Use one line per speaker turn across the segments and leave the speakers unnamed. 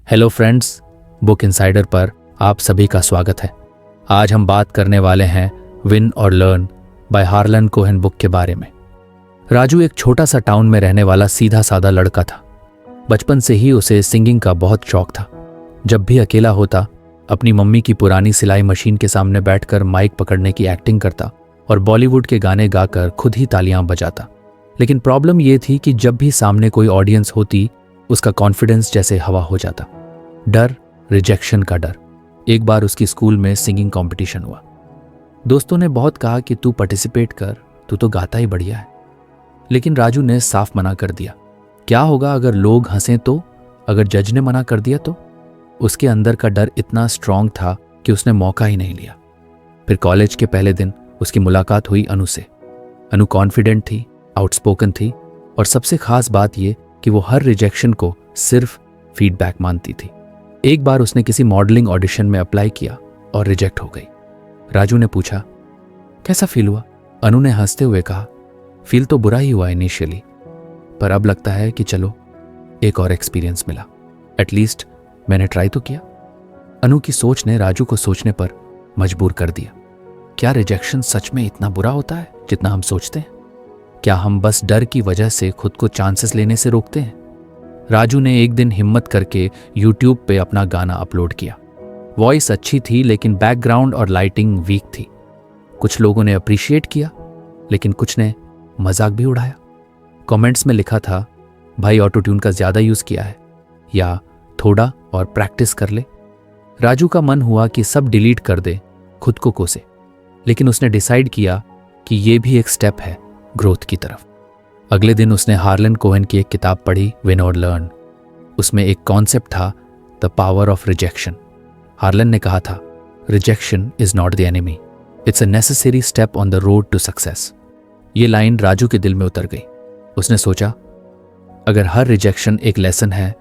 Hello friends, book insider पर आप सभी का स्वागत है। आज हम बात करने वाले हैं विन और learn by Harlan Cohen book के बारे में। राजू एक छोटा सा टाउन में रहने वाला सीधा साधा लड़का था। बचपन से ही उसे सिंगिंग का बहुत शौक था। जब भी अकेला होता अपनी मम्मी की पुरानी सिलाई मशीन के सामने बैठकर माइक पकड़ने की एक्टिंग करता और बॉलीवुड के गाने गाकर खुद ही तालियां बजाता। लेकिन प्रॉब्लम यह थी कि जब भी सामने कोई ऑडियंस होती उसका कॉन्फिडेंस जैसे हवा हो जाता। डर, रिजेक्शन का डर। एक बार उसकी स्कूल में सिंगिंग कंपटीशन हुआ। दोस्तों ने बहुत कहा कि तू पार्टिसिपेट कर, तू तो गाता ही बढ़िया है। लेकिन राजू ने साफ मना कर दिया। क्या होगा अगर लोग हंसें तो, अगर जज ने मना कर दिया तो? उसके अंदर का डर इतना स्ट्रांग था कि उसने मौका ही नहीं लिया। फिर कॉलेज के पहले दिन उसकी मुलाकात हुई अनु से। अनु कॉन्फिडेंट थी, आउटस्पोकन थी और सबसे खास बात यह कि वो हर रिजेक्शन को सिर्फ फीडबैक मानती थी। एक बार उसने किसी मॉडलिंग ऑडिशन में अप्लाई किया और रिजेक्ट हो गई। राजू ने पूछा, कैसा फील हुआ? अनु ने हंसते हुए कहा, फील तो बुरा ही हुआ इनिशियली, पर अब लगता है कि चलो एक और एक्सपीरियंस मिला। एटलीस्ट मैंने ट्राई तो किया। अनु की सोच ने राजू को सोचने पर मजबूर कर दिया। क्या रिजेक्शन सच में इतना बुरा होता है जितना हम सोचते हैं? क्या हम बस डर की वजह से खुद को चांसेस लेने से रोकते हैं? राजू ने एक दिन हिम्मत करके YouTube पे अपना गाना अपलोड किया। वॉइस अच्छी थी लेकिन बैकग्राउंड और लाइटिंग वीक थी। कुछ लोगों ने अप्रिशिएट किया लेकिन कुछ ने मजाक भी उड़ाया। कमेंट्स में लिखा था, भाई ऑटो ट्यून का ज्यादा यूज किया है, या थोड़ा और प्रैक्टिस कर ले। राजू का मन हुआ कि सब डिलीट कर दे, खुद को कोसे। लेकिन उसने डिसाइड किया कि यह भी एक स्टेप है ग्रोथ की तरफ। अगले दिन उसने हार्लन कोहेन की एक किताब पढ़ी, विन और लर्न। उसमें एक कॉन्सेप्ट था, the power of rejection. Harlan ने कहा था, rejection is not the enemy, it's a necessary step on the road to success. ये लाइन राजू के दिल में उतर गई। उसने सोचा, अगर हर रिजेक्शन एक लेसन है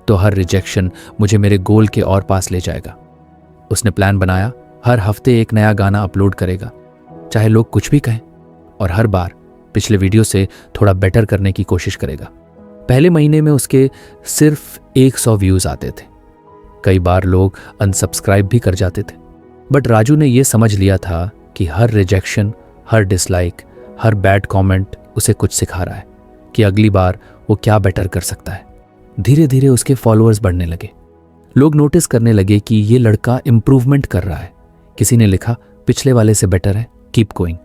तो हर रिजेक्शन मुझे मेरे गोल के और पास ले जाएगा। उसने प्लान बनाया, हर हफ्ते एक नया गाना अपलोड करेगा, चाहे लोग कुछ भी कहें, और हर बार पिछले वीडियो से थोड़ा बेटर करने की कोशिश करेगा। पहले महीने में उसके सिर्फ 100 व्यूज आते थे। कई बार लोग अनसब्सक्राइब भी कर जाते थे। बट राजू ने यह समझ लिया था कि हर रिजेक्शन, हर डिसलाइक, हर बैड कमेंट उसे कुछ सिखा रहा है कि अगली बार वो क्या बेटर कर सकता है। धीरे धीरे उसके फॉलोअर्स बढ़ने लगे। लोग नोटिस करने लगे कि ये लड़का इंप्रूवमेंट कर रहा है। किसी ने लिखा, पिछले वाले से बेटर है, कीप गोइंग।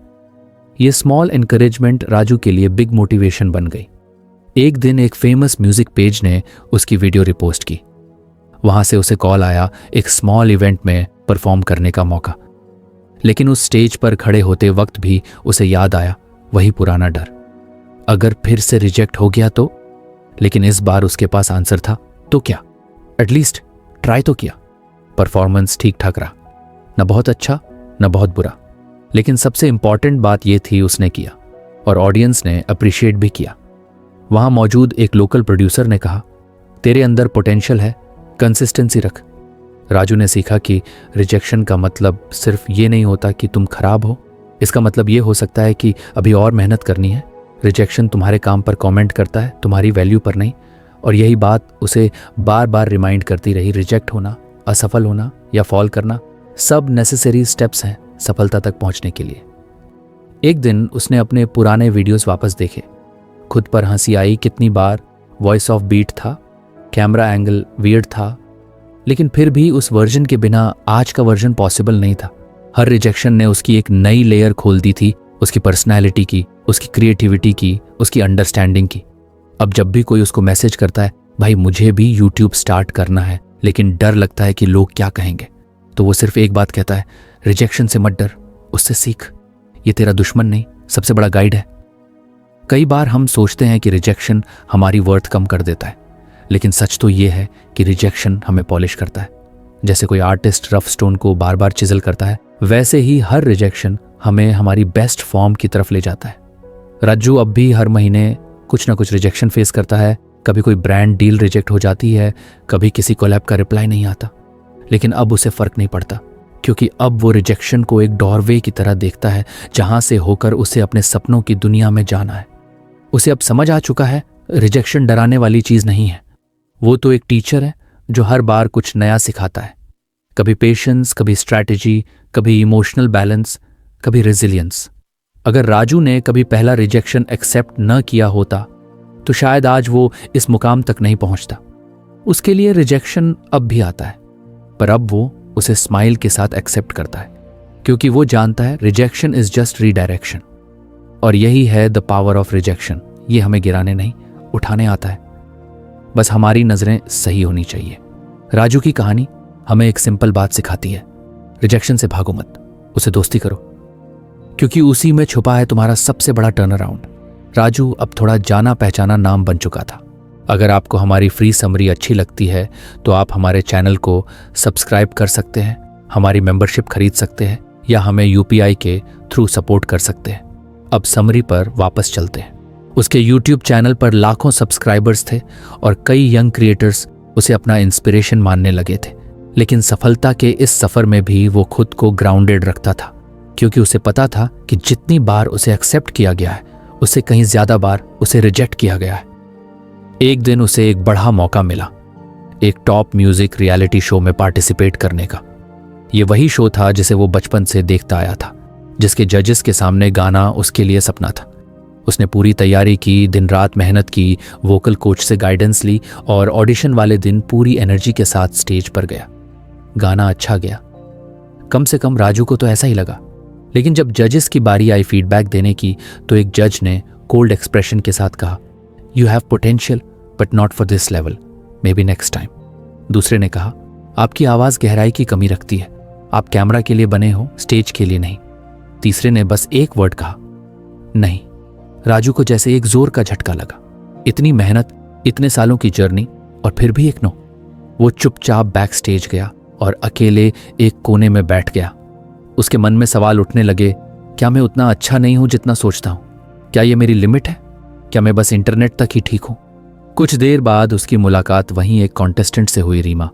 ये स्मॉल एनकरेजमेंट राजू के लिए बिग मोटिवेशन बन गई। एक दिन एक फेमस म्यूजिक पेज ने उसकी वीडियो रिपोस्ट की। वहां से उसे कॉल आया एक स्मॉल इवेंट में परफॉर्म करने का मौका। लेकिन उस स्टेज पर खड़े होते वक्त भी उसे याद आया वही पुराना डर, अगर फिर से रिजेक्ट हो गया तो। लेकिन इस बार उसके पास आंसर था, तो क्या, एटलीस्ट ट्राई तो किया। परफॉर्मेंस ठीक ठाक रहा, न बहुत अच्छा न बहुत बुरा। लेकिन सबसे इंपॉर्टेंट बात यह थी, उसने किया और ऑडियंस ने अप्रिशिएट भी किया। वहां मौजूद एक लोकल प्रोड्यूसर ने कहा, तेरे अंदर पोटेंशियल है, कंसिस्टेंसी रख। राजू ने सीखा कि रिजेक्शन का मतलब सिर्फ ये नहीं होता कि तुम खराब हो, इसका मतलब ये हो सकता है कि अभी और मेहनत करनी है। रिजेक्शन तुम्हारे काम पर कमेंट करता है, तुम्हारी वैल्यू पर नहीं। और यही बात उसे बार बार रिमाइंड करती रही, रिजेक्ट होना, असफल होना या फॉल करना सब नेसेसरी स्टेप्स हैं सफलता तक पहुंचने के लिए। एक दिन उसने अपने पुराने वीडियोस वापस देखे। खुद पर हंसी आई, कितनी बार वॉइस ऑफ बीट था, कैमरा एंगल वियर्ड था, लेकिन फिर भी उस वर्जन के बिना आज का वर्जन पॉसिबल नहीं था। हर रिजेक्शन ने उसकी एक नई लेयर खोल दी थी, उसकी पर्सनैलिटी की, उसकी क्रिएटिविटी की, उसकी अंडरस्टैंडिंग की। अब जब भी कोई उसको मैसेज करता है, भाई मुझे भी यूट्यूब स्टार्ट करना है लेकिन डर लगता है कि लोग क्या कहेंगे, तो वो सिर्फ एक बात कहता है, रिजेक्शन से मत डर, उससे सीख। ये तेरा दुश्मन नहीं, सबसे बड़ा गाइड है। कई बार हम सोचते हैं कि रिजेक्शन हमारी वर्थ कम कर देता है, लेकिन सच तो ये है कि रिजेक्शन हमें पॉलिश करता है। जैसे कोई आर्टिस्ट रफ स्टोन को बार बार चिजल करता है, वैसे ही हर रिजेक्शन हमें हमारी बेस्ट फॉर्म की तरफ ले जाता है। राजू अब भी हर महीने कुछ ना कुछ रिजेक्शन फेस करता है। कभी कोई ब्रांड डील रिजेक्ट हो जाती है, कभी किसी कोलैब का रिप्लाई नहीं आता। लेकिन अब उसे फर्क नहीं पड़ता, क्योंकि अब वो रिजेक्शन को एक डोरवे की तरह देखता है जहां से होकर उसे अपने सपनों की दुनिया में जाना है। उसे अब समझ आ चुका है, रिजेक्शन डराने वाली चीज नहीं है, वो तो एक टीचर है जो हर बार कुछ नया सिखाता है। कभी पेशेंस, कभी स्ट्रैटेजी, कभी इमोशनल बैलेंस, कभी रेजिलियंस। अगर राजू ने कभी पहला रिजेक्शन एक्सेप्ट न किया होता तो शायद आज वो इस मुकाम तक नहीं पहुंचता। उसके लिए रिजेक्शन अब भी आता है, पर अब वो उसे स्माइल के साथ एक्सेप्ट करता है, क्योंकि वो जानता है रिजेक्शन इज जस्ट रीडायरेक्शन। और यही है द पावर ऑफ रिजेक्शन। ये हमें गिराने नहीं, उठाने आता है। बस हमारी नजरें सही होनी चाहिए। राजू की कहानी हमें एक सिंपल बात सिखाती है, रिजेक्शन से भागो मत, उसे दोस्ती करो, क्योंकि उसी में छुपा है तुम्हारा सबसे बड़ा टर्न अराउंड। राजू अब थोड़ा जाना पहचाना नाम बन चुका था। अगर आपको हमारी फ्री समरी अच्छी लगती है तो आप हमारे चैनल को सब्सक्राइब कर सकते हैं, हमारी मेंबरशिप खरीद सकते हैं या हमें यूपीआई के थ्रू सपोर्ट कर सकते हैं। अब समरी पर वापस चलते हैं। उसके यूट्यूब चैनल पर लाखों सब्सक्राइबर्स थे और कई यंग क्रिएटर्स उसे अपना इंस्पिरेशन मानने लगे थे। लेकिन सफलता के इस सफर में भी वो खुद को ग्राउंडेड रखता था, क्योंकि उसे पता था कि जितनी बार उसे एक्सेप्ट किया गया है उससे कहीं ज्यादा बार उसे रिजेक्ट किया गया है। एक दिन उसे एक बड़ा मौका मिला, एक टॉप म्यूजिक रियलिटी शो में पार्टिसिपेट करने का। ये वही शो था जिसे वो बचपन से देखता आया था, जिसके जजेस के सामने गाना उसके लिए सपना था। उसने पूरी तैयारी की, दिन रात मेहनत की, वोकल कोच से गाइडेंस ली और ऑडिशन वाले दिन पूरी एनर्जी के साथ स्टेज पर गया। गाना अच्छा गया, कम से कम राजू को तो ऐसा ही लगा। लेकिन जब जजेस की बारी आई फीडबैक देने की तो एक जज ने कोल्ड एक्सप्रेशन के साथ कहा, you have potential but not for this level, may be next time. दूसरे ने कहा, आपकी आवाज गहराई की कमी रखती है, आप कैमरा के लिए बने हो, स्टेज के लिए नहीं। तीसरे ने बस एक वर्ड कहा, नहीं। राजू को जैसे एक जोर का झटका लगा। इतनी मेहनत, इतने सालों की जर्नी और फिर भी एक नो। वो चुपचाप बैक स्टेज गया और अकेले एक कोने में बैठ गया। उसके मन में सवाल उठने लगे, क्या मैं उतना अच्छा नहीं हूं जितना सोचता हूं? क्या ये मेरी लिमिट है? क्या मैं बस इंटरनेट तक ही ठीक हूं? कुछ देर बाद उसकी मुलाकात वहीं एक कॉन्टेस्टेंट से हुई, रीमा,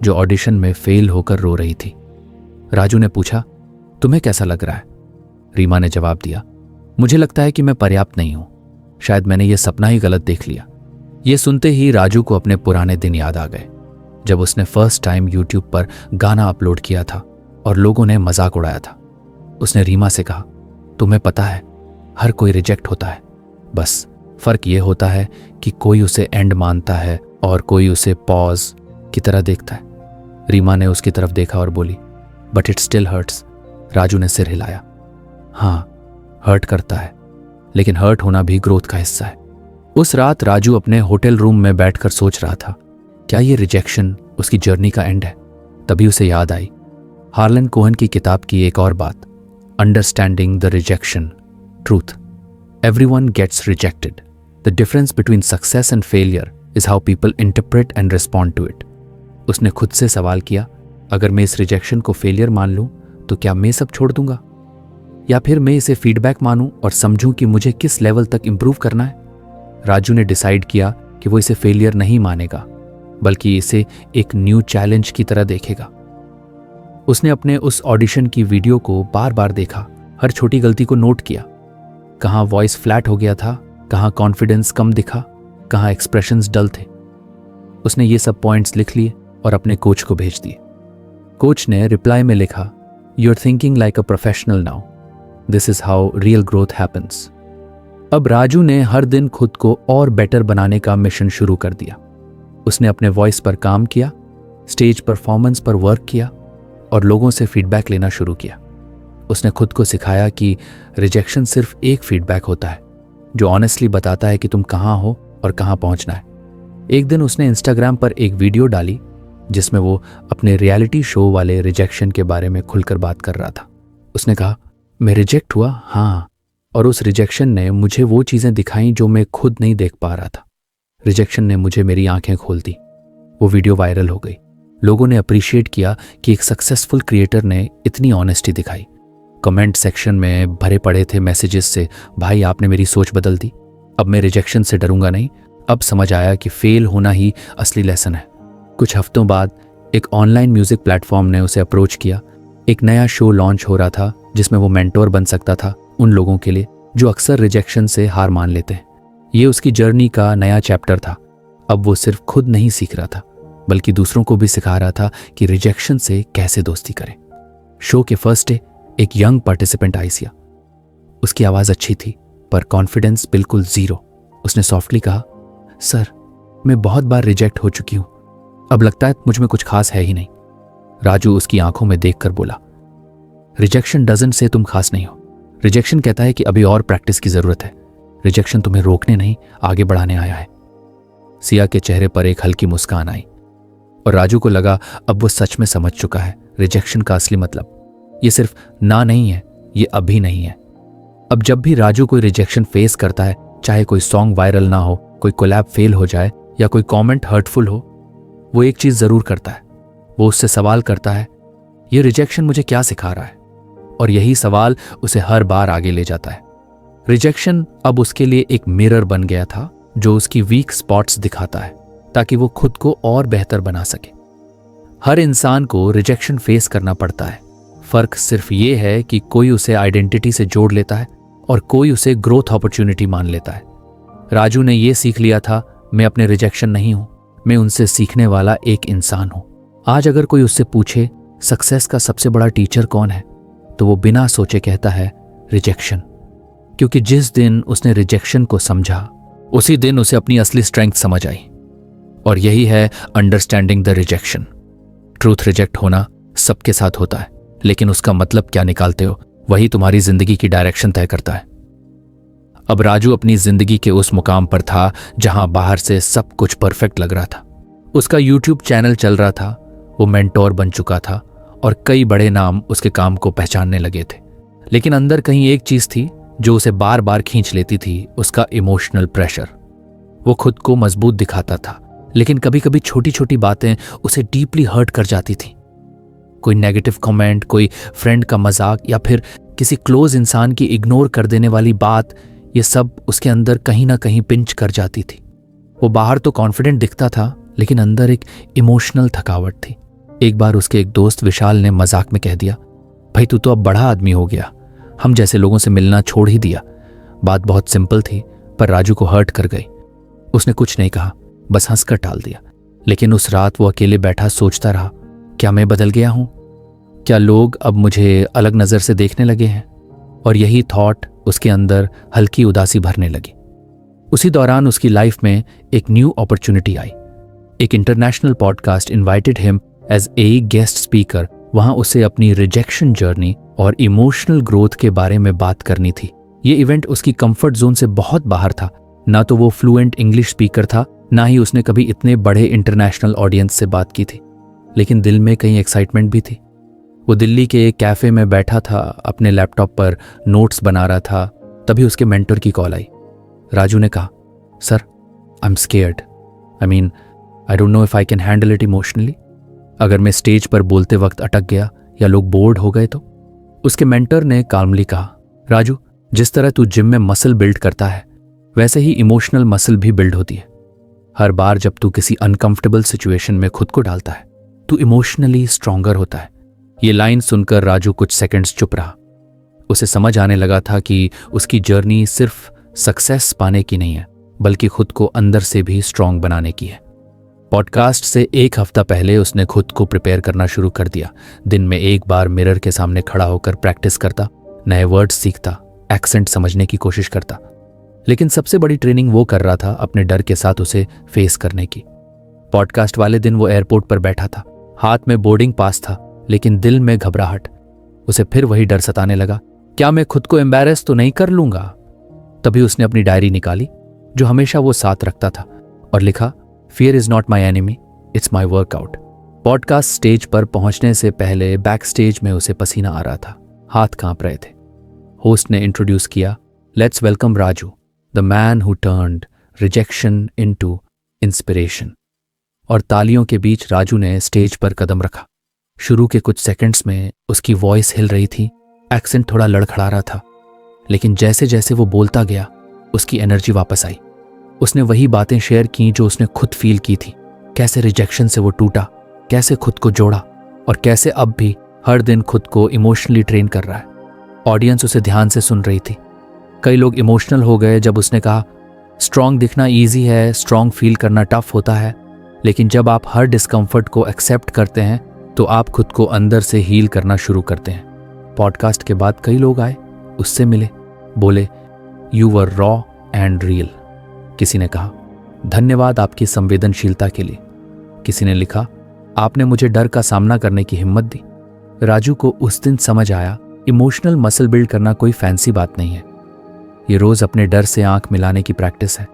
जो ऑडिशन में फेल होकर रो रही थी। राजू ने पूछा, तुम्हें कैसा लग रहा है? रीमा ने जवाब दिया, मुझे लगता है कि मैं पर्याप्त नहीं हूं, शायद मैंने ये सपना ही गलत देख लिया। ये सुनते ही राजू को अपने पुराने दिन याद आ गए, जब उसने फर्स्ट टाइम यूट्यूब पर गाना अपलोड किया था और लोगों ने मजाक उड़ाया था। उसने रीमा से कहा, तुम्हें पता है, हर कोई रिजेक्ट होता है, बस फर्क ये होता है कि कोई उसे एंड मानता है और कोई उसे पॉज की तरह देखता है। रीमा ने उसकी तरफ देखा और बोली, but it still hurts. Raju ने सिर हिलाया, हाँ, हर्ट करता है, लेकिन हर्ट होना भी ग्रोथ का हिस्सा है। उस रात राजू अपने होटल रूम में बैठकर सोच रहा था, क्या ये रिजेक्शन उसकी जर्नी का एंड है? तभी उसे याद आई हार्लन कोहेन की किताब की एक और बात, understanding the rejection truth. Everyone gets rejected, the difference between success and failure is how people interpret and respond to it. उसने खुद से सवाल किया, अगर मैं इस रिजेक्शन को फेलियर मान लूं तो क्या मैं सब छोड़ दूंगा, या फिर मैं इसे फीडबैक मानूं और समझूं कि मुझे किस लेवल तक इंप्रूव करना है? राजू ने डिसाइड किया कि वो इसे फेलियर नहीं मानेगा, बल्कि इसे एक न्यू चैलेंज की तरह देखेगा। उसने अपने उस ऑडिशन की वीडियो को बार बार देखा, हर छोटी गलती को नोट किया, कहाँ वॉइस फ्लैट हो गया था, कहाँ कॉन्फिडेंस कम दिखा, कहाँ एक्सप्रेशंस डल थे। उसने ये सब पॉइंट्स लिख लिए और अपने कोच को भेज दिए। कोच ने रिप्लाई में लिखा, you are thinking like a professional now, this is how real growth happens. अब राजू ने हर दिन खुद को और बेटर बनाने का मिशन शुरू कर दिया। उसने अपने वॉइस पर काम किया, स्टेज परफॉर्मेंस पर वर्क किया और लोगों से फीडबैक लेना शुरू किया। उसने खुद को सिखाया कि रिजेक्शन सिर्फ एक फीडबैक होता है जो ऑनेस्टली बताता है कि तुम कहाँ हो और कहाँ पहुंचना है। एक दिन उसने इंस्टाग्राम पर एक वीडियो डाली जिसमें वो अपने रियलिटी शो वाले रिजेक्शन के बारे में खुलकर बात कर रहा था। उसने कहा, मैं रिजेक्ट हुआ, हाँ, और उस रिजेक्शन ने मुझे वो चीज़ें दिखाई जो मैं खुद नहीं देख पा रहा था। रिजेक्शन ने मुझे मेरी आंखें खोल दी। वो वीडियो वायरल हो गई। लोगों ने अप्रिशिएट किया कि एक सक्सेसफुल क्रिएटर ने इतनी ऑनेस्टी दिखाई। कमेंट सेक्शन में भरे पड़े थे मैसेजेस से, भाई आपने मेरी सोच बदल दी, अब मैं रिजेक्शन से डरूंगा नहीं, अब समझ आया कि फेल होना ही असली लेसन है। कुछ हफ्तों बाद एक ऑनलाइन म्यूजिक प्लेटफॉर्म ने उसे अप्रोच किया। एक नया शो लॉन्च हो रहा था जिसमें वो मेंटोर बन सकता था उन लोगों के लिए जो अक्सर रिजेक्शन से हार मान लेते हैं। ये उसकी जर्नी का नया चैप्टर था। अब वो सिर्फ खुद नहीं सीख रहा था, बल्कि दूसरों को भी सिखा रहा था कि रिजेक्शन से कैसे दोस्ती करें। शो के फर्स्ट डे एक यंग पार्टिसिपेंट आई सिया। उसकी आवाज़ अच्छी थी पर कॉन्फिडेंस बिल्कुल जीरो। उसने सॉफ्टली कहा, सर मैं बहुत बार रिजेक्ट हो चुकी हूं, अब लगता है मुझ में कुछ खास है ही नहीं। राजू उसकी आंखों में देखकर बोला, रिजेक्शन डजंट से तुम खास नहीं हो। रिजेक्शन कहता है कि अभी और प्रैक्टिस की जरूरत है। रिजेक्शन तुम्हें रोकने नहीं, आगे बढ़ाने आया है। सिया के चेहरे पर एक हल्की मुस्कान आई और राजू को लगा अब वो सच में समझ चुका है रिजेक्शन का असली मतलब। ये सिर्फ ना नहीं है, ये अभी नहीं है। अब जब भी राजू कोई रिजेक्शन फेस करता है, चाहे कोई सॉन्ग वायरल ना हो, कोई कोलैब फेल हो जाए या कोई कमेंट हर्टफुल हो, वो एक चीज जरूर करता है। वो उससे सवाल करता है, ये रिजेक्शन मुझे क्या सिखा रहा है? और यही सवाल उसे हर बार आगे ले जाता है। रिजेक्शन अब उसके लिए एक मिरर बन गया था जो उसकी वीक स्पॉट्स दिखाता है ताकि वो खुद को और बेहतर बना सके। हर इंसान को रिजेक्शन फेस करना पड़ता है। फर्क सिर्फ ये है कि कोई उसे आइडेंटिटी से जोड़ लेता है और कोई उसे ग्रोथ अपॉर्चुनिटी मान लेता है। राजू ने यह सीख लिया था, मैं अपने रिजेक्शन नहीं हूं, मैं उनसे सीखने वाला एक इंसान हूं। आज अगर कोई उससे पूछे सक्सेस का सबसे बड़ा टीचर कौन है, तो वो बिना सोचे कहता है रिजेक्शन। क्योंकि जिस दिन उसने रिजेक्शन को समझा, उसी दिन उसे अपनी असली स्ट्रेंथ समझ आई। और यही है understanding the rejection. Truth reject होना सबके साथ होता है, लेकिन उसका मतलब क्या निकालते हो, वही तुम्हारी जिंदगी की डायरेक्शन तय करता है। अब राजू अपनी जिंदगी के उस मुकाम पर था जहां बाहर से सब कुछ परफेक्ट लग रहा था। उसका यूट्यूब चैनल चल रहा था, वो मेंटोर बन चुका था और कई बड़े नाम उसके काम को पहचानने लगे थे। लेकिन अंदर कहीं एक चीज थी जो उसे बार बार खींच लेती थी, उसका इमोशनल प्रेशर। वो खुद को मजबूत दिखाता था, लेकिन कभी कभी छोटी छोटी बातें उसे डीपली हर्ट कर जाती थी। कोई नेगेटिव कमेंट, कोई फ्रेंड का मजाक या फिर किसी क्लोज इंसान की इग्नोर कर देने वाली बात, ये सब उसके अंदर कहीं ना कहीं पिंच कर जाती थी। वो बाहर तो कॉन्फिडेंट दिखता था, लेकिन अंदर एक इमोशनल थकावट थी। एक बार उसके एक दोस्त विशाल ने मजाक में कह दिया, भाई तू तो अब बड़ा आदमी हो गया, हम जैसे लोगों से मिलना छोड़ ही दिया। बात बहुत सिंपल थी पर राजू को हर्ट कर गई। उसने कुछ नहीं कहा, बस हंसकर टाल दिया। लेकिन उस रात वो अकेले बैठा सोचता रहा, क्या मैं बदल गया हूं? क्या लोग अब मुझे अलग नजर से देखने लगे हैं? और यही थॉट उसके अंदर हल्की उदासी भरने लगी। उसी दौरान उसकी लाइफ में एक न्यू अपॉर्चुनिटी आई। एक international podcast invited him as a guest speaker. वहां उसे अपनी रिजेक्शन जर्नी और इमोशनल ग्रोथ के बारे में बात करनी थी। ये इवेंट उसकी कंफर्ट जोन से बहुत बाहर था। ना तो वो फ्लुएंट इंग्लिश स्पीकर था, ना ही उसने कभी इतने बड़े इंटरनेशनल ऑडियंस से बात की थी। लेकिन दिल में कहीं एक्साइटमेंट भी थी। वो दिल्ली के एक कैफे में बैठा था, अपने लैपटॉप पर नोट्स बना रहा था। तभी उसके मेंटर की कॉल आई। राजू ने कहा, sir I am scared, I don't know if I can handle it emotionally. अगर मैं स्टेज पर बोलते वक्त अटक गया या लोग बोर्ड हो गए तो? उसके मेंटर ने काल्मली कहा, राजू जिस तरह तू जिम में मसल बिल्ड करता है, वैसे ही इमोशनल मसल भी बिल्ड होती है। हर बार जब तू किसी अनकंफर्टेबल सिचुएशन में खुद को डालता है, तू इमोशनली स्ट्रॉन्गर होता है। ये लाइन सुनकर राजू कुछ सेकंड्स चुप रहा। उसे समझ आने लगा था कि उसकी जर्नी सिर्फ सक्सेस पाने की नहीं है, बल्कि खुद को अंदर से भी स्ट्रांग बनाने की है। पॉडकास्ट से एक हफ्ता पहले उसने खुद को प्रिपेयर करना शुरू कर दिया। दिन में एक बार मिरर के सामने खड़ा होकर प्रैक्टिस करता, नए वर्ड्स सीखता, एक्सेंट समझने की कोशिश करता। लेकिन सबसे बड़ी ट्रेनिंग वो कर रहा था अपने डर के साथ उसे फेस करने की। पॉडकास्ट वाले दिन वो एयरपोर्ट पर बैठा था, हाथ में बोर्डिंग पास था, लेकिन दिल में घबराहट। उसे फिर वही डर सताने लगा, क्या मैं खुद को एम्बैरेस तो नहीं कर लूंगा? तभी उसने अपनी डायरी निकाली जो हमेशा वो साथ रखता था और लिखा, fear is not my enemy, it's my workout. Podcast stage पर पहुंचने से पहले बैक स्टेज में उसे पसीना आ रहा था, हाथ कांप रहे थे। होस्ट ने इंट्रोड्यूस किया, let's welcome Raju, the man who turned rejection into inspiration. और तालियों के बीच राजू ने स्टेज पर कदम रखा। शुरू के कुछ सेकंड्स में उसकी वॉइस हिल रही थी, एक्सेंट थोड़ा लड़खड़ा रहा था, लेकिन जैसे जैसे वो बोलता गया उसकी एनर्जी वापस आई। उसने वही बातें शेयर की जो उसने खुद फील की थी, कैसे रिजेक्शन से वो टूटा, कैसे खुद को जोड़ा और कैसे अब भी हर दिन खुद को इमोशनली ट्रेन कर रहा है। ऑडियंस उसे ध्यान से सुन रही थी। कई लोग इमोशनल हो गए जब उसने कहा, स्ट्रांग दिखना ईजी है, स्ट्रांग फील करना टफ होता है। लेकिन जब आप हर डिस्कम्फर्ट को एक्सेप्ट करते हैं तो आप खुद को अंदर से हील करना शुरू करते हैं। पॉडकास्ट के बाद कई लोग आए, उससे मिले, बोले you were raw and real. किसी ने कहा धन्यवाद आपकी संवेदनशीलता के लिए। किसी ने लिखा आपने मुझे डर का सामना करने की हिम्मत दी। राजू को उस दिन समझ आया इमोशनल मसल बिल्ड करना कोई फैंसी बात नहीं है, ये रोज अपने डर से आंख मिलाने की प्रैक्टिस है।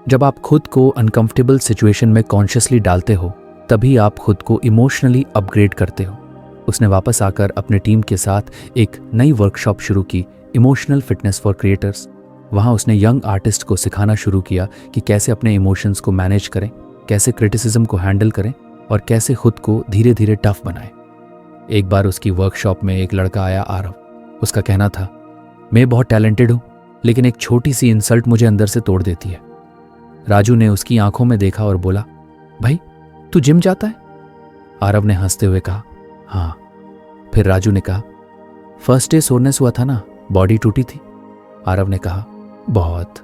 जब आप खुद को अनकंफर्टेबल सिचुएशन में कॉन्शियसली डालते हो तभी आप खुद को इमोशनली अपग्रेड करते हो। उसने वापस आकर अपने टीम के साथ एक नई वर्कशॉप शुरू की, इमोशनल फिटनेस फॉर क्रिएटर्स। वहाँ उसने यंग आर्टिस्ट को सिखाना शुरू किया कि कैसे अपने इमोशंस को मैनेज करें, कैसे क्रिटिसिज्म को हैंडल करें और कैसे खुद को धीरे धीरे टफ बनाएं। एक बार उसकी वर्कशॉप में एक लड़का आया, आरव। उसका कहना था मैं बहुत टैलेंटेड हूँ लेकिन एक छोटी सी इंसल्ट मुझे अंदर से तोड़ देती है। राजू ने उसकी आंखों में देखा और बोला भाई तू जिम जाता है? आरव ने हंसते हुए कहा हाँ। फिर राजू ने कहा फर्स्ट डे सोरनेस हुआ था ना, बॉडी टूटी थी? आरव ने कहा बहुत।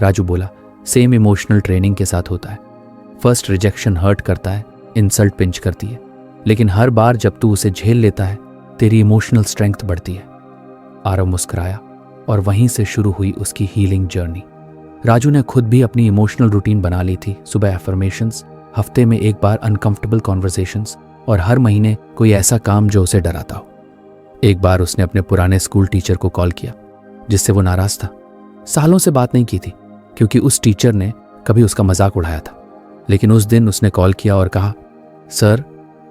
राजू बोला सेम इमोशनल ट्रेनिंग के साथ होता है। फर्स्ट रिजेक्शन हर्ट करता है, इंसल्ट पिंच करती है, लेकिन हर बार जब तू उसे झेल लेता है तेरी इमोशनल स्ट्रेंथ बढ़ती है। आरव मुस्कुराया और वहीं से शुरू हुई उसकी हीलिंग जर्नी। राजू ने खुद भी अपनी इमोशनल रूटीन बना ली थी। सुबह एफर्मेशंस, हफ्ते में एक बार अनकंफर्टेबल कॉन्वर्सेशंस और हर महीने कोई ऐसा काम जो उसे डराता हो। एक बार उसने अपने पुराने स्कूल टीचर को कॉल किया जिससे वो नाराज था। सालों से बात नहीं की थी क्योंकि उस टीचर ने कभी उसका मजाक उड़ाया था, लेकिन उस दिन उसने कॉल किया और कहा सर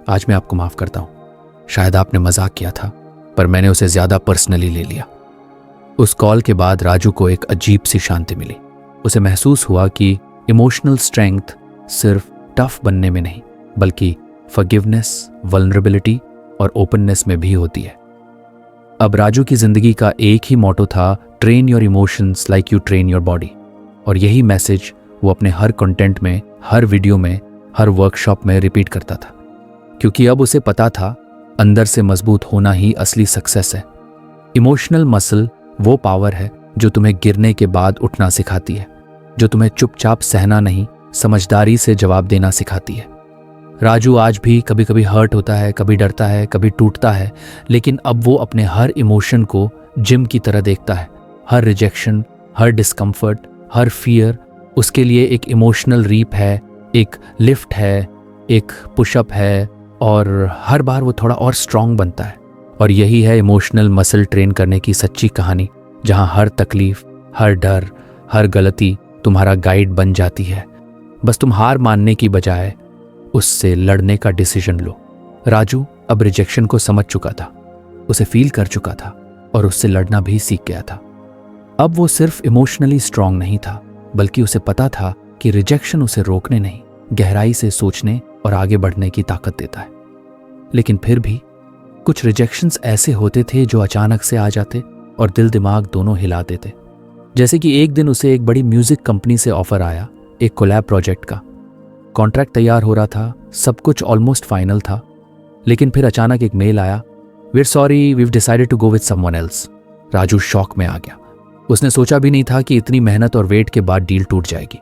आज मैं आपको माफ करता हूं, शायद आपने मजाक किया था पर मैंने उसे ज्यादा पर्सनली ले लिया। उस कॉल के बाद राजू को एक अजीब सी शांति मिली। उसे महसूस हुआ कि इमोशनल स्ट्रेंथ सिर्फ टफ बनने में नहीं बल्कि फॉरगिवनेस, वल्नरेबिलिटी और ओपननेस में भी होती है। अब राजू की जिंदगी का एक ही मोटो था train your emotions like you train your body. और यही मैसेज वो अपने हर कंटेंट में, हर वीडियो में, हर वर्कशॉप में रिपीट करता था, क्योंकि अब उसे पता था अंदर से मजबूत होना ही असली सक्सेस है। इमोशनल मसल वो पावर है जो तुम्हें गिरने के बाद उठना सिखाती है, जो तुम्हें चुपचाप सहना नहीं समझदारी से जवाब देना सिखाती है। राजू आज भी कभी कभी हर्ट होता है, कभी डरता है, कभी टूटता है, लेकिन अब वो अपने हर इमोशन को जिम की तरह देखता है। हर रिजेक्शन, हर डिस्कम्फर्ट, हर फियर उसके लिए एक इमोशनल रीप है, एक लिफ्ट है, एक पुशअप है और हर बार वो थोड़ा और स्ट्रांग बनता है। और यही है इमोशनल मसल ट्रेन करने की सच्ची कहानी, जहां हर तकलीफ, हर डर, हर गलती तुम्हारा गाइड बन जाती है। बस तुम हार मानने की बजाय उससे लड़ने का डिसीजन लो। राजू अब रिजेक्शन को समझ चुका था, उसे फील कर चुका था और उससे लड़ना भी सीख गया था। अब वो सिर्फ इमोशनली स्ट्रांग नहीं था बल्कि उसे पता था कि रिजेक्शन उसे रोकने नहीं, गहराई से सोचने और आगे बढ़ने की ताकत देता है। लेकिन फिर भी कुछ रिजेक्शंस ऐसे होते थे जो अचानक से आ जाते और दिल दिमाग दोनों हिला देते। जैसे कि एक दिन उसे एक बड़ी म्यूजिक कंपनी से ऑफर आया, एक कोलैब प्रोजेक्ट का। कॉन्ट्रैक्ट तैयार हो रहा था, सब कुछ ऑलमोस्ट फाइनल था, लेकिन फिर अचानक एक मेल आया, we're sorry, we've decided to go with someone else. Raju shock में आ गया। उसने सोचा भी नहीं था कि इतनी मेहनत और वेट के बाद डील टूट जाएगी।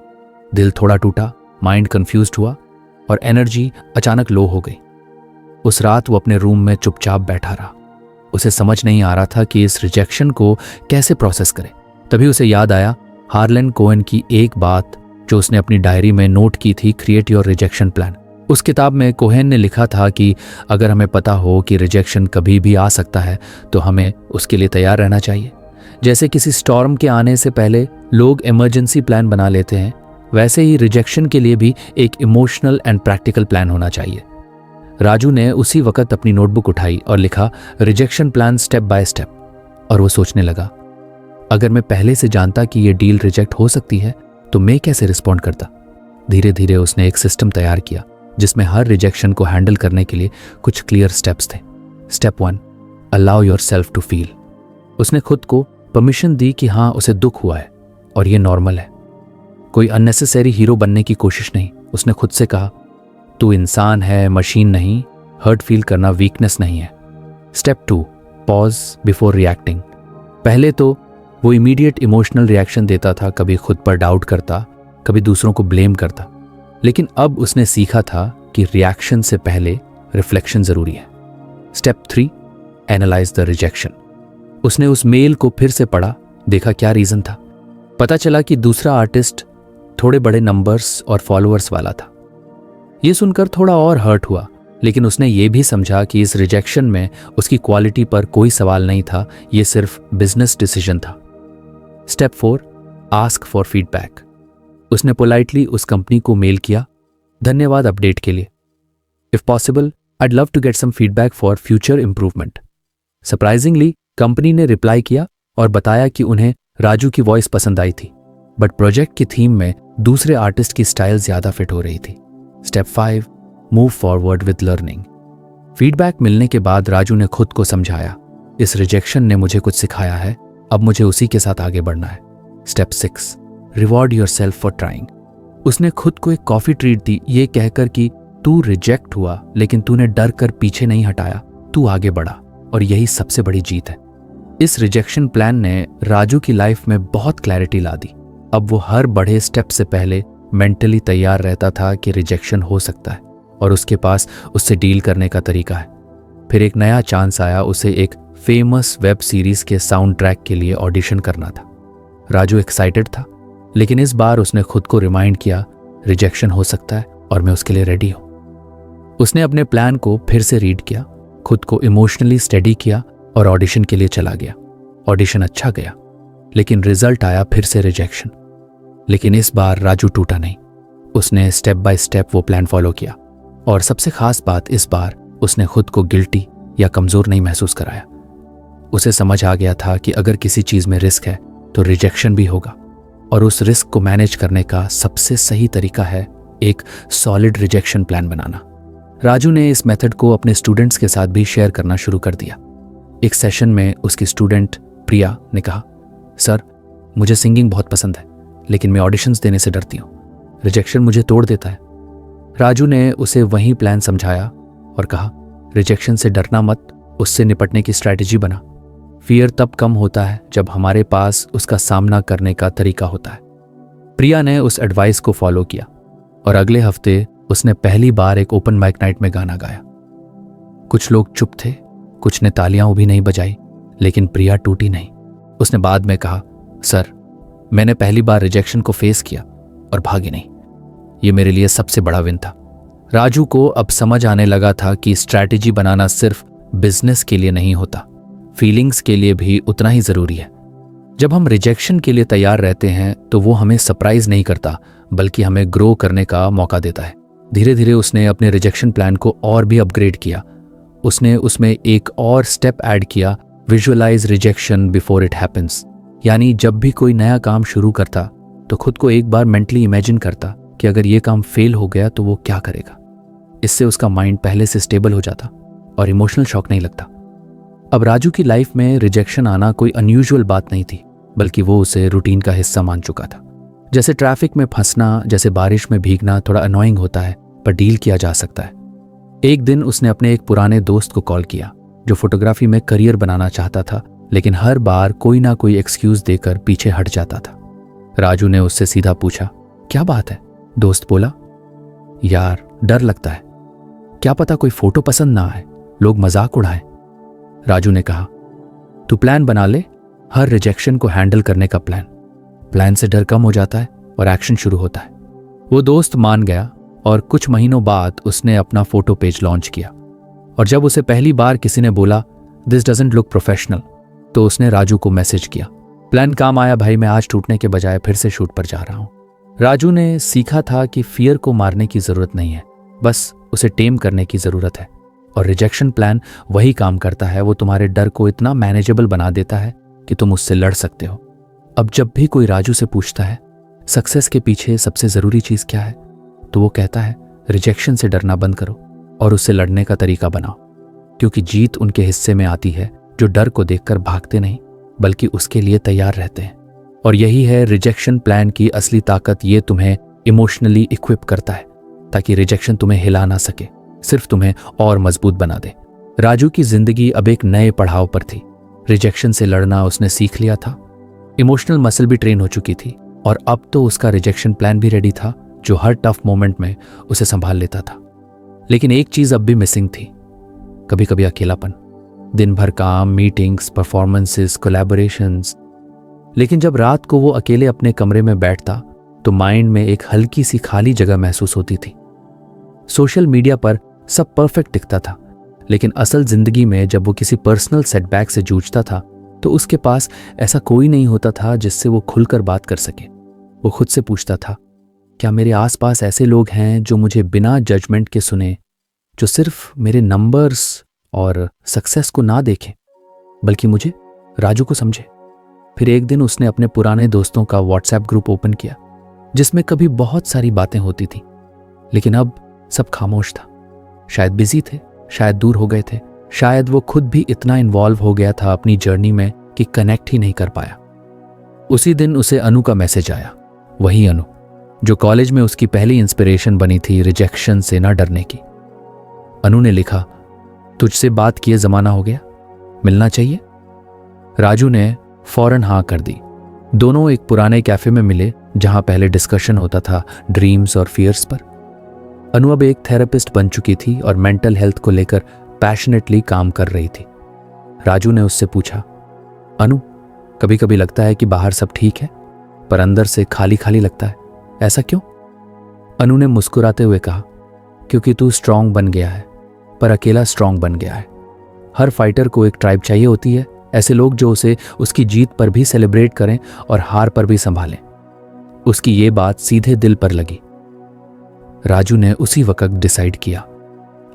दिल थोड़ा टूटा, माइंड कंफ्यूज्ड हुआ और एनर्जी अचानक लो हो गई। उस रात वो अपने रूम में चुपचाप बैठा रहा। उसे समझ नहीं आ रहा था कि इस रिजेक्शन को कैसे प्रोसेस करे। तभी उसे याद आया हार्लन कोहेन की एक बात जो उसने अपनी डायरी में नोट की थी, क्रिएट योर रिजेक्शन प्लान। उस किताब में कोहेन ने लिखा था कि अगर हमें पता हो कि रिजेक्शन कभी भी आ सकता है तो हमें उसके लिए तैयार रहना चाहिए। जैसे किसी स्टॉर्म के आने से पहले लोग इमरजेंसी प्लान बना लेते हैं, वैसे ही रिजेक्शन के लिए भी एक इमोशनल एंड प्रैक्टिकल प्लान होना चाहिए। राजू ने उसी वक्त अपनी नोटबुक उठाई और लिखा rejection plan step by step. और वो सोचने लगा, अगर मैं पहले से जानता कि ये डील रिजेक्ट हो सकती है तो मैं कैसे रिस्पॉन्ड करता। धीरे धीरे उसने एक सिस्टम तैयार किया जिसमें हर रिजेक्शन को हैंडल करने के लिए कुछ क्लियर स्टेप्स थे। Step 1, allow yourself to feel. उसने खुद को परमिशन दी कि हाँ, उसे दुख हुआ है और ये नॉर्मल है। कोई अननेसेसरी हीरो बनने की कोशिश नहीं। उसने खुद से कहा, तू इंसान है, मशीन नहीं। हर्ट फील करना वीकनेस नहीं है। Step 2, pause before reacting. पहले तो वो इमीडिएट इमोशनल रिएक्शन देता था, कभी खुद पर डाउट करता, कभी दूसरों को ब्लेम करता। लेकिन अब उसने सीखा था कि रिएक्शन से पहले रिफ्लेक्शन जरूरी है। Step 3, analyse the rejection. उसने उस मेल को फिर से पढ़ा, देखा क्या रीजन था। पता चला कि दूसरा आर्टिस्ट थोड़े बड़े नंबर्स और फॉलोअर्स वाला था। यह सुनकर थोड़ा और हर्ट हुआ, लेकिन उसने ये भी समझा कि इस रिजेक्शन में उसकी क्वालिटी पर कोई सवाल नहीं था, यह सिर्फ बिजनेस डिसीजन था। Step 4, ask for feedback. उसने पोलाइटली उस कंपनी को मेल किया, धन्यवाद अपडेट के लिए। If possible, I'd love to get some feedback for future improvement. Surprisingly company ने रिप्लाई किया और बताया कि उन्हें राजू की वॉइस पसंद आई थी, बट प्रोजेक्ट की थीम में दूसरे आर्टिस्ट की स्टाइल ज्यादा फिट हो रही थी। Step 5, move forward with learning. Feedback मिलने के बाद राजू ने खुद को समझाया, इस रिजेक्शन ने मुझे कुछ सिखाया है, अब मुझे उसी के साथ आगे बढ़ना है। Step 6, reward yourself for trying. उसने खुद को एक कॉफी ट्रीट दी, ये कहकर कि तू रिजेक्ट हुआ लेकिन तूने डर कर पीछे नहीं हटाया, तू आगे बढ़ा, और यही सबसे बड़ी जीत है। इस रिजेक्शन प्लान ने राजू की लाइफ में बहुत क्लैरिटी ला दी। अब वो हर बड़े स्टेप से पहले मेंटली तैयार रहता था कि रिजेक्शन हो सकता है और उसके पास उससे डील करने का तरीका है। फिर एक नया चांस आया, उसे एक फेमस वेब सीरीज के साउंड ट्रैक के लिए ऑडिशन करना था। राजू एक्साइटेड था, लेकिन इस बार उसने खुद को रिमाइंड किया, रिजेक्शन हो सकता है और मैं उसके लिए रेडी हूं। उसने अपने प्लान को फिर से रीड किया, खुद को इमोशनली स्टेडी किया और ऑडिशन के लिए चला गया। ऑडिशन अच्छा गया, लेकिन रिजल्ट आया फिर से रिजेक्शन। लेकिन इस बार राजू टूटा नहीं, उसने स्टेप बाय स्टेप वो प्लान फॉलो किया, और सबसे खास बात, इस बार उसने खुद को गिल्टी या कमजोर नहीं महसूस कराया। उसे समझ आ गया था कि अगर किसी चीज में रिस्क है तो रिजेक्शन भी होगा, और उस रिस्क को मैनेज करने का सबसे सही तरीका है एक सॉलिड रिजेक्शन प्लान बनाना। राजू ने इस मेथड को अपने स्टूडेंट्स के साथ भी शेयर करना शुरू कर दिया। एक सेशन में उसकी स्टूडेंट प्रिया ने कहा, सर मुझे सिंगिंग बहुत पसंद है, लेकिन मैं ऑडिशंस देने से डरती हूँ, रिजेक्शन मुझे तोड़ देता है। राजू ने उसे वही प्लान समझाया और कहा, रिजेक्शन से डरना मत, उससे निपटने की स्ट्रैटेजी बना। फियर तब कम होता है जब हमारे पास उसका सामना करने का तरीका होता है। प्रिया ने उस एडवाइस को फॉलो किया और अगले हफ्ते उसने पहली बार एक ओपन माइक नाइट में गाना गाया। कुछ लोग चुप थे, कुछ ने तालियां भी नहीं बजाई, लेकिन प्रिया टूटी नहीं। उसने बाद में कहा, सर मैंने पहली बार रिजेक्शन को फेस किया और भागी नहीं, ये मेरे लिए सबसे बड़ा विन था। राजू को अब समझ आने लगा था कि स्ट्रैटेजी बनाना सिर्फ बिजनेस के लिए नहीं होता, फीलिंग्स के लिए भी उतना ही जरूरी है। जब हम रिजेक्शन के लिए तैयार रहते हैं तो वो हमें सरप्राइज नहीं करता, बल्कि हमें ग्रो करने का मौका देता है। धीरे धीरे उसने अपने रिजेक्शन प्लान को और भी अपग्रेड किया। उसने उसमें एक और स्टेप ऐड किया, visualize rejection before it happens. यानी जब भी कोई नया काम शुरू करता तो खुद को एक बार मेंटली इमेजिन करता कि अगर ये काम फेल हो गया तो वो क्या करेगा। इससे उसका माइंड पहले से स्टेबल हो जाता और इमोशनल शॉक नहीं लगता। अब राजू की लाइफ में रिजेक्शन आना कोई अनयूजुअल बात नहीं थी, बल्कि वो उसे रूटीन का हिस्सा मान चुका था। जैसे ट्रैफिक में फंसना, जैसे बारिश में भीगना थोड़ा अनोइंग होता है, पर डील किया जा सकता है। एक दिन उसने अपने एक पुराने दोस्त को कॉल किया जो फोटोग्राफी में करियर बनाना चाहता था, लेकिन हर बार कोई ना कोई एक्सक्यूज देकर पीछे हट जाता था। राजू ने उससे सीधा पूछा, क्या बात है? दोस्त बोला, यार डर लगता है, क्या पता कोई फोटो पसंद ना आए, लोग मजाक उड़ाएं। राजू ने कहा, तू प्लान बना ले, हर रिजेक्शन को हैंडल करने का प्लान। प्लान से डर कम हो जाता है और एक्शन शुरू होता है। वो दोस्त मान गया और कुछ महीनों बाद उसने अपना फोटो पेज लॉन्च किया। और जब उसे पहली बार किसी ने बोला, दिस डजंट लुक प्रोफेशनल, तो उसने राजू को मैसेज किया, प्लान काम आया भाई, मैं आज टूटने के बजाय फिर से शूट पर जा रहा हूं। राजू ने सीखा था कि फियर को मारने की जरूरत नहीं है, बस उसे टेम करने की जरूरत है। और रिजेक्शन प्लान वही काम करता है, वो तुम्हारे डर को इतना मैनेजेबल बना देता है कि तुम उससे लड़ सकते हो। अब जब भी कोई राजू से पूछता है सक्सेस के पीछे सबसे जरूरी चीज क्या है, तो वो कहता है रिजेक्शन से डरना बंद करो और उससे लड़ने का तरीका बनाओ, क्योंकि जीत उनके हिस्से में आती है जो डर को देखकर भागते नहीं बल्कि उसके लिए तैयार रहते हैं। और यही है रिजेक्शन प्लान की असली ताकत, ये तुम्हें इमोशनली इक्विप करता है ताकि रिजेक्शन तुम्हें हिला ना सके, सिर्फ तुम्हें और मजबूत बना दे। राजू की जिंदगी अब एक नए पड़ाव पर थी। रिजेक्शन से लड़ना उसने सीख लिया था, इमोशनल मसल भी ट्रेन हो चुकी थी, और अब तो उसका रिजेक्शन प्लान भी रेडी था जो हर टफ मोमेंट में उसे संभाल लेता था। लेकिन एक चीज अब भी मिसिंग थी, कभी कभी अकेलापन। दिन भर काम, मीटिंग्स, परफॉर्मेंसेस, कोलैबोरेशंस। लेकिन जब रात को वो अकेले अपने कमरे में बैठता तो माइंड में एक हल्की सी खाली जगह महसूस होती थी। सोशल मीडिया पर सब परफेक्ट दिखता था, लेकिन असल जिंदगी में जब वो किसी पर्सनल सेटबैक से जूझता था तो उसके पास ऐसा कोई नहीं होता था जिससे वो खुलकर बात कर सके। वो खुद से पूछता था, क्या मेरे आसपास ऐसे लोग हैं जो मुझे बिना जजमेंट के सुने, जो सिर्फ मेरे नंबर्स और सक्सेस को ना देखें बल्कि मुझे, राजू को समझे। फिर एक दिन उसने अपने पुराने दोस्तों का व्हाट्सएप ग्रुप ओपन किया जिसमें कभी बहुत सारी बातें होती थी, लेकिन अब सब खामोश था। शायद बिजी थे, शायद दूर हो गए थे, शायद वो खुद भी इतना इन्वॉल्व हो गया था अपनी जर्नी में कि कनेक्ट ही नहीं कर पाया। उसी दिन उसे अनु का मैसेज आया, वही अनु जो कॉलेज में उसकी पहली इंस्पिरेशन बनी थी रिजेक्शन से ना डरने की। अनु ने लिखा, तुझसे बात किए जमाना हो गया, मिलना चाहिए। राजू ने फौरन हाँ कर दी। दोनों एक पुराने कैफे में मिले जहां पहले डिस्कशन होता था ड्रीम्स और फियर्स पर। अनु अब एक थेरेपिस्ट बन चुकी थी और मेंटल हेल्थ को लेकर पैशनेटली काम कर रही थी। राजू ने उससे पूछा, अनु, कभी कभी लगता है कि बाहर सब ठीक है पर अंदर से खाली खाली लगता है, ऐसा क्यों? अनु ने मुस्कुराते हुए कहा, क्योंकि तू स्ट्रांग बन गया है, पर अकेला स्ट्रांग बन गया है। हर फाइटर को एक ट्राइब चाहिए होती है, ऐसे लोग जो उसे उसकी जीत पर भी सेलिब्रेट करें और हार पर भी संभालें। उसकी ये बात सीधे दिल पर लगी। राजू ने उसी वक्त डिसाइड किया,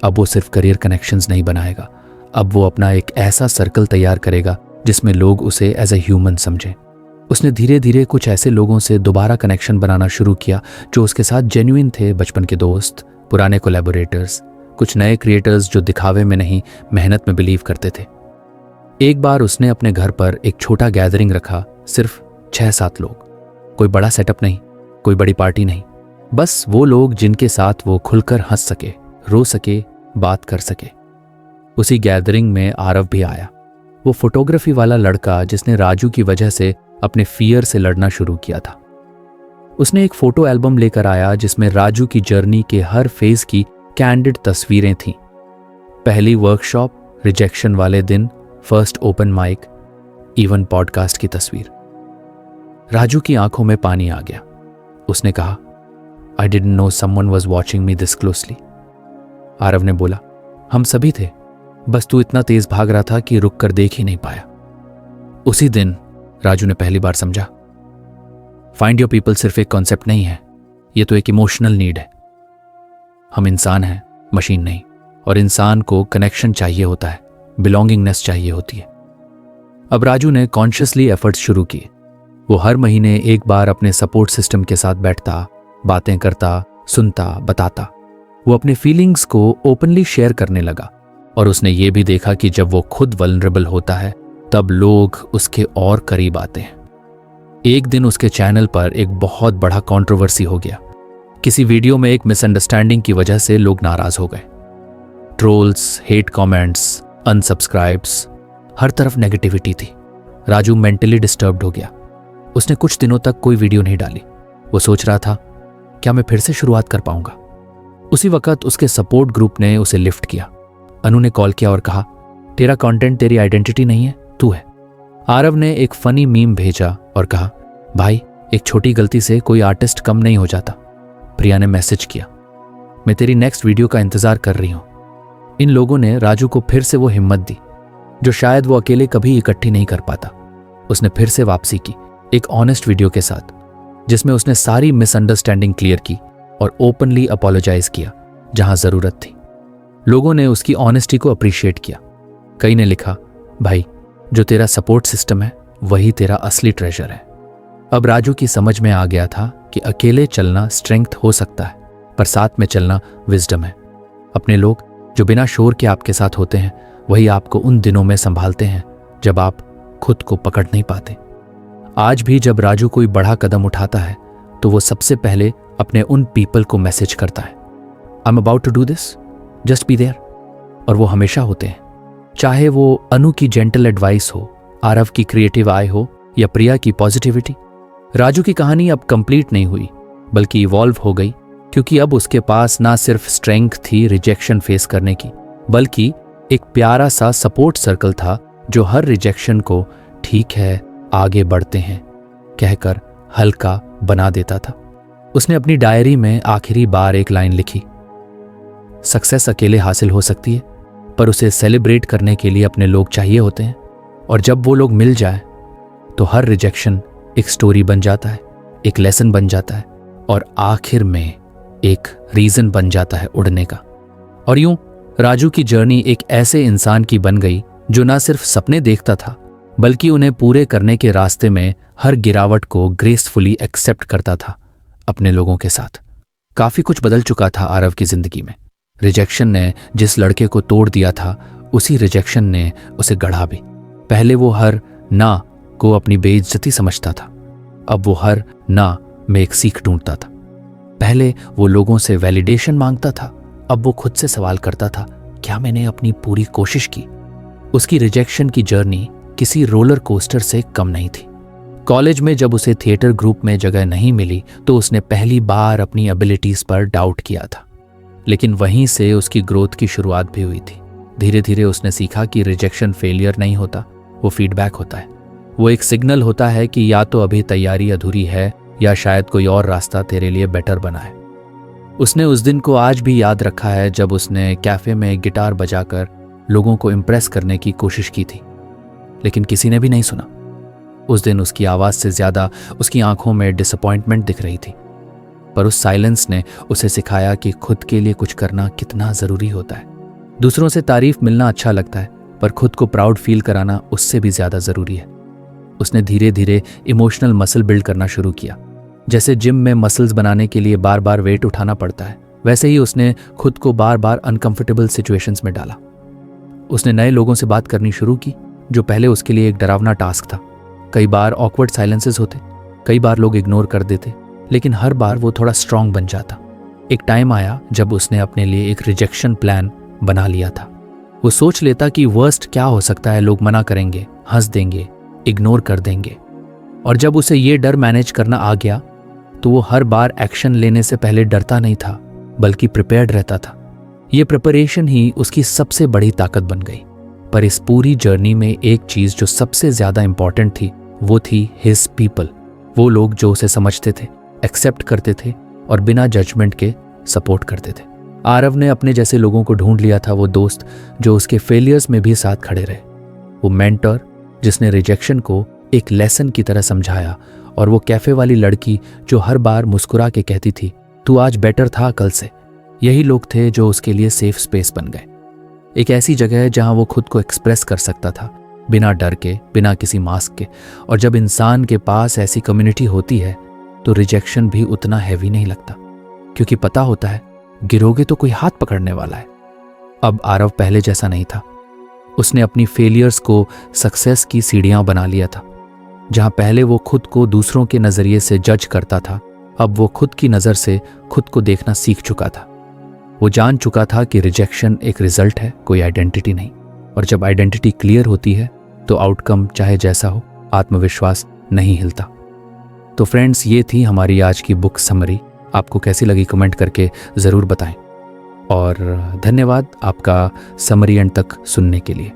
अब वो सिर्फ करियर कनेक्शंस नहीं बनाएगा, अब वो अपना एक ऐसा सर्कल तैयार करेगा जिसमें लोग उसे एज ए ह्यूमन समझें। उसने धीरे धीरे कुछ ऐसे लोगों से दोबारा कनेक्शन बनाना शुरू किया जो उसके साथ जेन्युइन थे, बचपन के दोस्त, पुराने कोलैबोरेटर्स, कुछ नए क्रिएटर्स जो दिखावे में नहीं मेहनत में बिलीव करते थे। एक बार उसने अपने घर पर एक छोटा गैदरिंग रखा, सिर्फ 6-7 लोग। कोई बड़ा सेटअप नहीं, कोई बड़ी पार्टी नहीं, बस वो लोग जिनके साथ वो खुलकर हंस सके, रो सके, बात कर सके। उसी गैदरिंग में आरव भी आया, वो फोटोग्राफी वाला लड़का जिसने राजू की वजह से अपने फियर से लड़ना शुरू किया था। उसने एक फोटो एल्बम लेकर आया जिसमें राजू की जर्नी के हर फेज की कैंडिड तस्वीरें थीं। पहली वर्कशॉप, रिजेक्शन वाले दिन, first open mic, even podcast की तस्वीर। राजू की आंखों में पानी आ गया। उसने कहा, I didn't know someone was watching me this closely. Aarav ने बोला, हम सभी थे, बस तू इतना तेज भाग रहा था कि रुक कर देख ही नहीं पाया। उसी दिन राजू ने पहली बार समझा, फाइंड योर पीपल सिर्फ एक कॉन्सेप्ट नहीं है, ये तो एक इमोशनल नीड है। हम इंसान हैं, मशीन नहीं, और इंसान को कनेक्शन चाहिए होता है, बिलोंगिंगनेस चाहिए होती है। अब राजू ने कॉन्शियसली एफर्ट्स शुरू किए। वो हर महीने एक बार अपने सपोर्ट सिस्टम के साथ बैठता, बातें करता, सुनता, बताता। वो अपने फीलिंग्स को ओपनली शेयर करने लगा और उसने ये भी देखा कि जब वो खुद वल्नरेबल होता है तब लोग उसके और करीब आते हैं। एक दिन उसके चैनल पर एक बहुत बड़ा कंट्रोवर्सी हो गया। किसी वीडियो में एक मिसअंडरस्टैंडिंग की वजह से लोग नाराज हो गए। ट्रोल्स, हेट कमेंट्स, अनसब्सक्राइब्स, हर तरफ नेगेटिविटी थी। राजू मेंटली डिस्टर्ब्ड हो गया। उसने कुछ दिनों तक कोई वीडियो नहीं डाली। वो सोच रहा था, क्या मैं फिर से शुरुआत कर पाऊंगा? उसी वक्त उसके सपोर्ट ग्रुप ने उसे लिफ्ट किया। अनु ने कॉल किया और कहा, तेरा कंटेंट तेरी आइडेंटिटी नहीं है, तू है। आरव ने एक फनी मीम भेजा और कहा, भाई, एक छोटी गलती से कोई आर्टिस्ट कम नहीं हो जाता। प्रिया ने मैसेज किया, मैं तेरी नेक्स्ट वीडियो का इंतजार कर रही हूं। इन लोगों ने राजू को फिर से वो हिम्मत दी जो शायद वो अकेले कभी इकट्ठी नहीं कर पाता। उसने फिर से वापसी की, एक ऑनेस्ट वीडियो के साथ, जिसमें उसने सारी मिसअंडरस्टैंडिंग क्लियर की और ओपनली अपोलोजाइज किया जहां जरूरत थी। लोगों ने उसकी ऑनेस्टी को अप्रिशिएट किया। कई ने लिखा, भाई, जो तेरा सपोर्ट सिस्टम है वही तेरा असली ट्रेजर है। अब राजू की समझ में आ गया था कि अकेले चलना स्ट्रेंथ हो सकता है, पर साथ में चलना विजडम है। अपने लोग जो बिना शोर के आपके साथ होते हैं वही आपको उन दिनों में संभालते हैं जब आप खुद को पकड़ नहीं पाते। आज भी जब राजू कोई बड़ा कदम उठाता है तो वो सबसे पहले अपने उन पीपल को मैसेज करता है, I am about to do this, just be there. और वो हमेशा होते हैं, चाहे वो अनु की जेंटल एडवाइस हो, आरव की क्रिएटिव आई हो या प्रिया की पॉजिटिविटी। राजू की कहानी अब कंप्लीट नहीं हुई, बल्कि इवॉल्व हो गई, क्योंकि अब उसके पास ना सिर्फ स्ट्रेंथ थी रिजेक्शन फेस करने की, बल्कि एक प्यारा सा सपोर्ट सर्कल था जो हर रिजेक्शन को ठीक है, आगे बढ़ते हैं कहकर हल्का बना देता था। उसने अपनी डायरी में आखिरी बार एक लाइन लिखी, सक्सेस अकेले हासिल हो सकती है, पर उसे सेलिब्रेट करने के लिए अपने लोग चाहिए होते हैं, और जब वो लोग मिल जाए तो हर रिजेक्शन एक स्टोरी बन जाता है, एक लेसन बन जाता है, और आखिर में एक रीजन बन जाता है उड़ने का। और यूं राजू की जर्नी एक ऐसे इंसान की बन गई जो ना सिर्फ सपने देखता था, बल्कि उन्हें पूरे करने के रास्ते में हर गिरावट को ग्रेसफुली एक्सेप्ट करता था अपने लोगों के साथ। काफी कुछ बदल चुका था आरव की जिंदगी में। रिजेक्शन ने जिस लड़के को तोड़ दिया था, उसी रिजेक्शन ने उसे गढ़ा भी। पहले वो हर ना को अपनी बेइज्जती समझता था, अब वो हर ना में एक सीख ढूंढता था। पहले वो लोगों से वैलिडेशन मांगता था, अब वो खुद से सवाल करता था, क्या मैंने अपनी पूरी कोशिश की? उसकी रिजेक्शन की जर्नी किसी रोलर कोस्टर से कम नहीं थी। कॉलेज में जब उसे थिएटर ग्रुप में जगह नहीं मिली तो उसने पहली बार अपनी एबिलिटीज पर डाउट किया था, लेकिन वहीं से उसकी ग्रोथ की शुरुआत भी हुई थी। धीरे धीरे उसने सीखा कि रिजेक्शन फेलियर नहीं होता, वो फीडबैक होता है। वो एक सिग्नल होता है कि या तो अभी तैयारी अधूरी है या शायद कोई और रास्ता तेरे लिए बेटर बना है। उसने उस दिन को आज भी याद रखा है जब उसने कैफे में गिटार बजाकर लोगों को इम्प्रेस करने की कोशिश की थी, लेकिन किसी ने भी नहीं सुना। उस दिन उसकी आवाज से ज्यादा उसकी आंखों में डिसअपॉइंटमेंट दिख रही थी, पर उस साइलेंस ने उसे सिखाया कि खुद के लिए कुछ करना कितना जरूरी होता है। दूसरों से तारीफ मिलना अच्छा लगता है, पर खुद को प्राउड फील कराना उससे भी ज्यादा जरूरी है। उसने धीरे धीरे इमोशनल मसल बिल्ड करना शुरू किया। जैसे जिम में मसल्स बनाने के लिए बार बार वेट उठाना पड़ता है, वैसे ही उसने खुद को बार बार अनकंफर्टेबल सिचुएशंस में डाला। उसने नए लोगों से बात करनी शुरू की, जो पहले उसके लिए एक डरावना टास्क था। कई बार ऑकवर्ड साइलेंसेस होते, कई बार लोग इग्नोर कर देते, लेकिन हर बार वो थोड़ा स्ट्रांग बन जाता। एक टाइम आया जब उसने अपने लिए एक रिजेक्शन प्लान बना लिया था। वो सोच लेता कि वर्स्ट क्या हो सकता है, लोग मना करेंगे, हंस देंगे, इग्नोर कर देंगे। और जब उसे ये डर मैनेज करना आ गया तो वो हर बार एक्शन लेने से पहले डरता नहीं था, बल्कि प्रिपेयर्ड रहता था। ये प्रिपरेशन ही उसकी सबसे बड़ी ताकत बन गई। पर इस पूरी जर्नी में एक चीज जो सबसे ज्यादा इंपॉर्टेंट थी, वो थी हिज पीपल। वो लोग जो उसे समझते थे, एक्सेप्ट करते थे और बिना जजमेंट के सपोर्ट करते थे। आरव ने अपने जैसे लोगों को ढूंढ लिया था, वो दोस्त जो उसके फेलियर्स में भी साथ खड़े रहे, वो मेंटर जिसने रिजेक्शन को एक लेसन की तरह समझाया, और वो कैफे वाली लड़की जो हर बार मुस्कुरा के कहती थी, तू आज बेटर था कल से। यही लोग थे जो उसके लिए सेफ स्पेस बन गए। एक ऐसी जगह जहां वो खुद को एक्सप्रेस कर सकता था, बिना डर के, बिना किसी मास्क के। और जब इंसान के पास ऐसी कम्युनिटी होती है तो रिजेक्शन भी उतना हैवी नहीं लगता, क्योंकि पता होता है गिरोगे तो कोई हाथ पकड़ने वाला है। अब आरव पहले जैसा नहीं था। उसने अपनी फेलियर्स को सक्सेस की सीढ़ियां बना लिया था। जहां पहले वो खुद को दूसरों के नजरिए से जज करता था, अब वो खुद की नजर से खुद को देखना सीख चुका था। वो जान चुका था कि रिजेक्शन एक रिजल्ट है, कोई आइडेंटिटी नहीं। और जब आइडेंटिटी क्लियर होती है तो आउटकम चाहे जैसा हो, आत्मविश्वास नहीं हिलता। तो फ्रेंड्स, ये थी हमारी आज की बुक समरी। आपको कैसी लगी कमेंट करके ज़रूर बताएं, और धन्यवाद आपका समरी एंड तक सुनने के लिए।